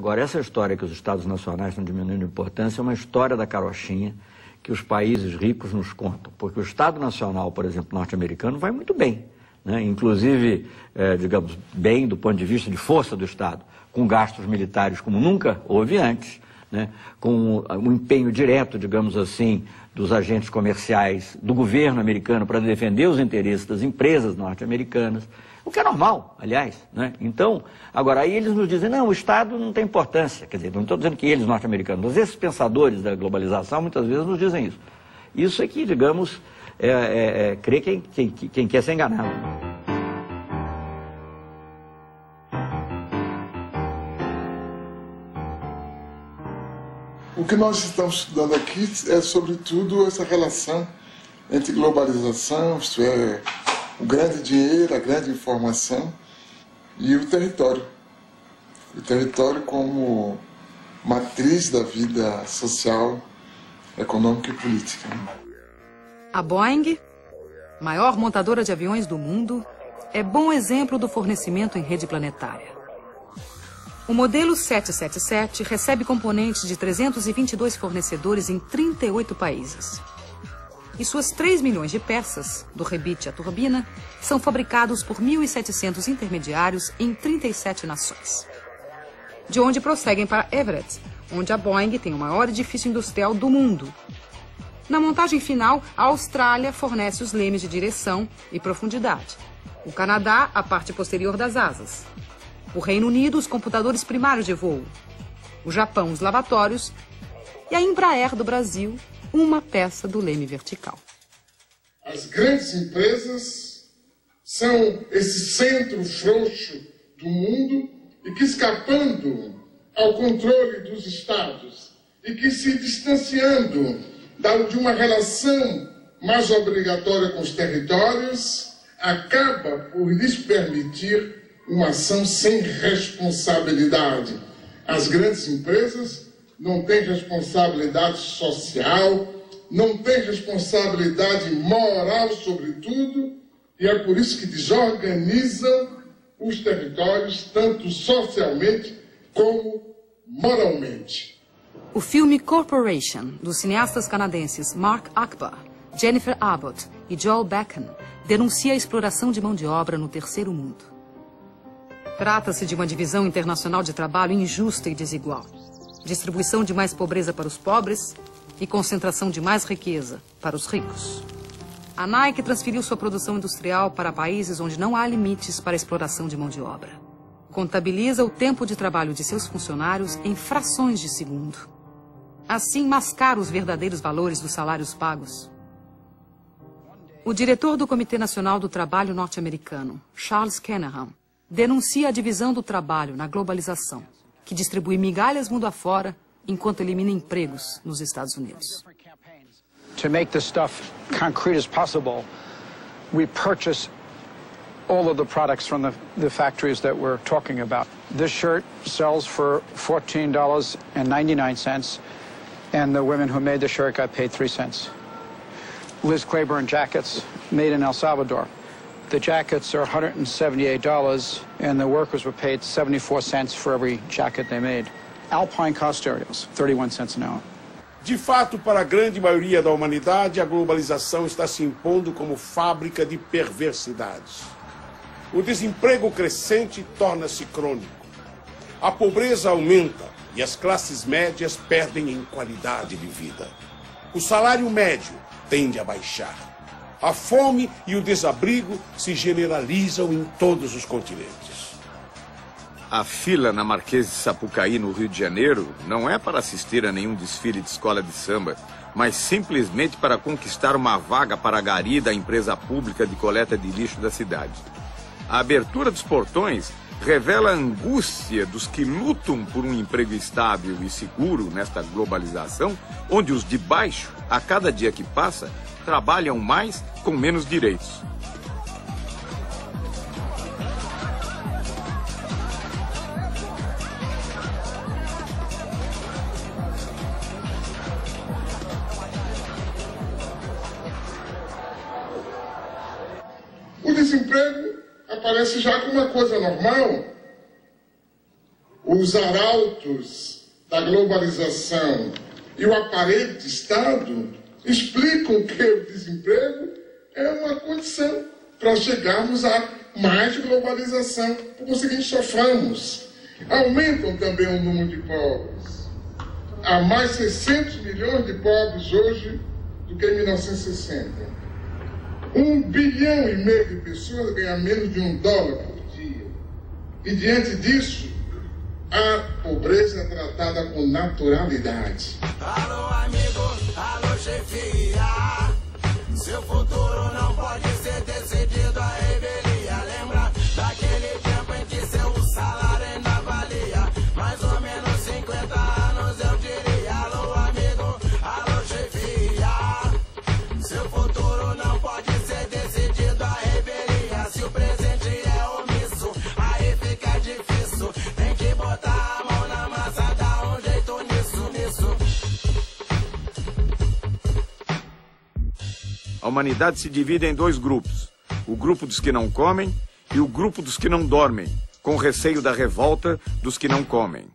Agora, essa história que os estados nacionais estão diminuindo de importância é uma história da carochinha que os países ricos nos contam. Porque o Estado Nacional, por exemplo, norte-americano, vai muito bem, né? Inclusive, digamos, bem do ponto de vista de força do Estado, com gastos militares como nunca houve antes, né? Com um empenho direto, digamos assim, dos agentes comerciais do governo americano para defender os interesses das empresas norte-americanas, o que é normal, aliás, né? Então, agora, aí eles nos dizem, não, o Estado não tem importância, quer dizer, não estou dizendo que eles, norte-americanos, mas esses pensadores da globalização muitas vezes nos dizem isso. Isso é que, digamos, crê quem quer ser enganado. O que nós estamos estudando aqui é, sobretudo, essa relação entre globalização, isto é, o grande dinheiro, a grande informação e o território. O território como matriz da vida social, econômica e política. A Boeing, maior montadora de aviões do mundo, é bom exemplo do fornecimento em rede planetária. O modelo 777 recebe componentes de 322 fornecedores em 38 países. E suas 3 milhões de peças, do rebite à turbina, são fabricados por 1.700 intermediários em 37 nações. De onde prosseguem para Everett, onde a Boeing tem o maior edifício industrial do mundo. Na montagem final, a Austrália fornece os lemes de direção e profundidade. O Canadá, a parte posterior das asas. O Reino Unido, os computadores primários de voo. O Japão, os lavatórios. E a Embraer do Brasil, uma peça do leme vertical. As grandes empresas são esse centro frouxo do mundo e que, escapando ao controle dos estados e que se distanciando de uma relação mais obrigatória com os territórios, acaba por lhes permitir uma ação sem responsabilidade. As grandes empresas não têm responsabilidade social, não têm responsabilidade moral, sobretudo, e é por isso que desorganizam os territórios, tanto socialmente como moralmente. O filme Corporation, dos cineastas canadenses Mark Akbar, Jennifer Abbott e Joel Beckham, denuncia a exploração de mão de obra no terceiro mundo. Trata-se de uma divisão internacional de trabalho injusta e desigual. Distribuição de mais pobreza para os pobres e concentração de mais riqueza para os ricos. A Nike transferiu sua produção industrial para países onde não há limites para a exploração de mão de obra. Contabiliza o tempo de trabalho de seus funcionários em frações de segundo. Assim, mascara os verdadeiros valores dos salários pagos. O diretor do Comitê Nacional do Trabalho norte-americano, Charles Kenahan, denuncia a divisão do trabalho na globalização, que distribui migalhas mundo afora enquanto elimina empregos nos Estados Unidos. To make this stuff concrete as possible, we purchase all of the products from the factories that we're talking about. This shirt sells for $14.99, and the women who made the shirt got paid 3 cents. Liz Claiborne jackets made in El Salvador. The jackets are $178, and the workers were paid 74 cents for every jacket they made. Alpine car stereos, 31 cents an hour. De fato, para a grande maioria da humanidade, a globalização está se impondo como fábrica de perversidades. O desemprego crescente torna-se crônico. A pobreza aumenta e as classes médias perdem em qualidade de vida. O salário médio tende a baixar. A fome e o desabrigo se generalizam em todos os continentes. A fila na Marquês de Sapucaí, no Rio de Janeiro, não é para assistir a nenhum desfile de escola de samba, mas simplesmente para conquistar uma vaga para a gari da empresa pública de coleta de lixo da cidade. A abertura dos portões revela a angústia dos que lutam por um emprego estável e seguro nesta globalização, onde os de baixo, a cada dia que passa, trabalham mais com menos direitos. O desemprego aparece já como uma coisa normal. os arautos da globalização e o aparelho de Estado explicam que o desemprego é uma condição para chegarmos a mais globalização. Por conseguinte, sofremos. Aumentam também o número de pobres. Há mais 600 milhões de pobres hoje do que em 1960. 1,5 bilhão de pessoas ganham menos de $1 por dia. E diante disso, a pobreza é tratada com naturalidade. Alô, amigo, alô, chefia. Seu futuro não pode ser decidido à revelia. Lembra daquele tempo em que seu salário ainda valia mais ou menos 50 anos, eu diria. Alô, amigo, alô, chefia. Seu futuro não pode ser decidido à revelia. Se o presente é omisso, aí fica difícil. Tem que botar a mão na massa, dar um jeito nisso. A humanidade se divide em 2 grupos. O grupo dos que não comem e o grupo dos que não dormem, com receio da revolta dos que não comem.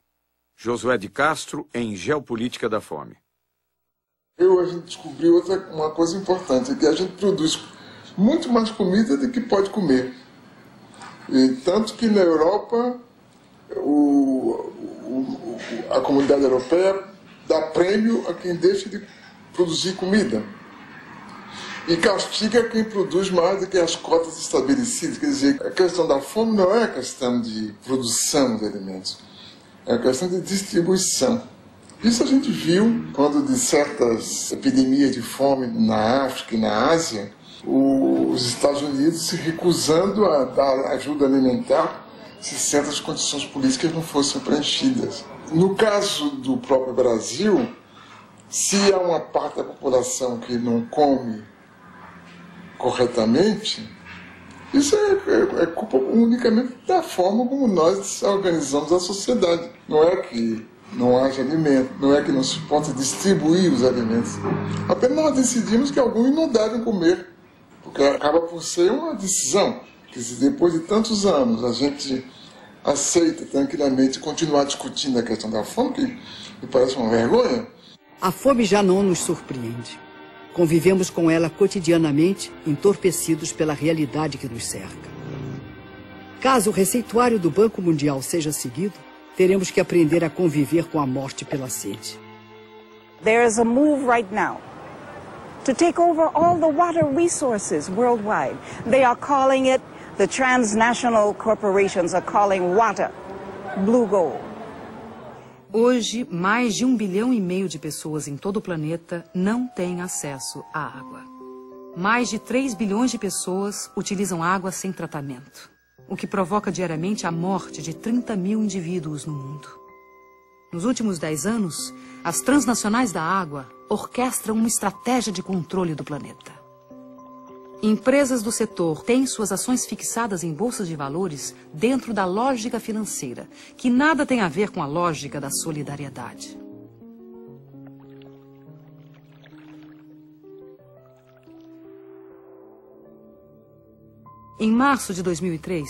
Josué de Castro, em Geopolítica da Fome. A gente descobriu uma coisa importante, que a gente produz muito mais comida do que pode comer. E tanto que na Europa, a comunidade europeia dá prêmio a quem deixa de produzir comida. E castiga quem produz mais do que as cotas estabelecidas. Quer dizer, a questão da fome não é a questão de produção de alimentos, é a questão de distribuição. Isso a gente viu quando de certas epidemias de fome na África e na Ásia, os Estados Unidos se recusando a dar ajuda alimentar se certas condições políticas não fossem preenchidas. No caso do próprio Brasil, se há uma parte da população que não come corretamente, isso é culpa unicamente da forma como nós organizamos a sociedade. Não é que não haja alimento, não é que não se possa distribuir os alimentos. Apenas nós decidimos que alguns não devem comer, porque acaba por ser uma decisão, que se depois de tantos anos a gente aceita tranquilamente continuar discutindo a questão da fome, que me parece uma vergonha. A fome já não nos surpreende. Convivemos com ela cotidianamente, entorpecidos pela realidade que nos cerca. Caso o receituário do Banco Mundial seja seguido, teremos que aprender a conviver com a morte pela sede. There is a move right now to take over all the water resources worldwide. They are calling it, the transnational corporations are calling water blue gold. Hoje, mais de 1,5 bilhão de pessoas em todo o planeta não têm acesso à água. Mais de 3 bilhões de pessoas utilizam água sem tratamento, o que provoca diariamente a morte de 30 mil indivíduos no mundo. Nos últimos 10 anos, as transnacionais da água orquestram uma estratégia de controle do planeta. Empresas do setor têm suas ações fixadas em bolsas de valores dentro da lógica financeira, que nada tem a ver com a lógica da solidariedade. Em março de 2003,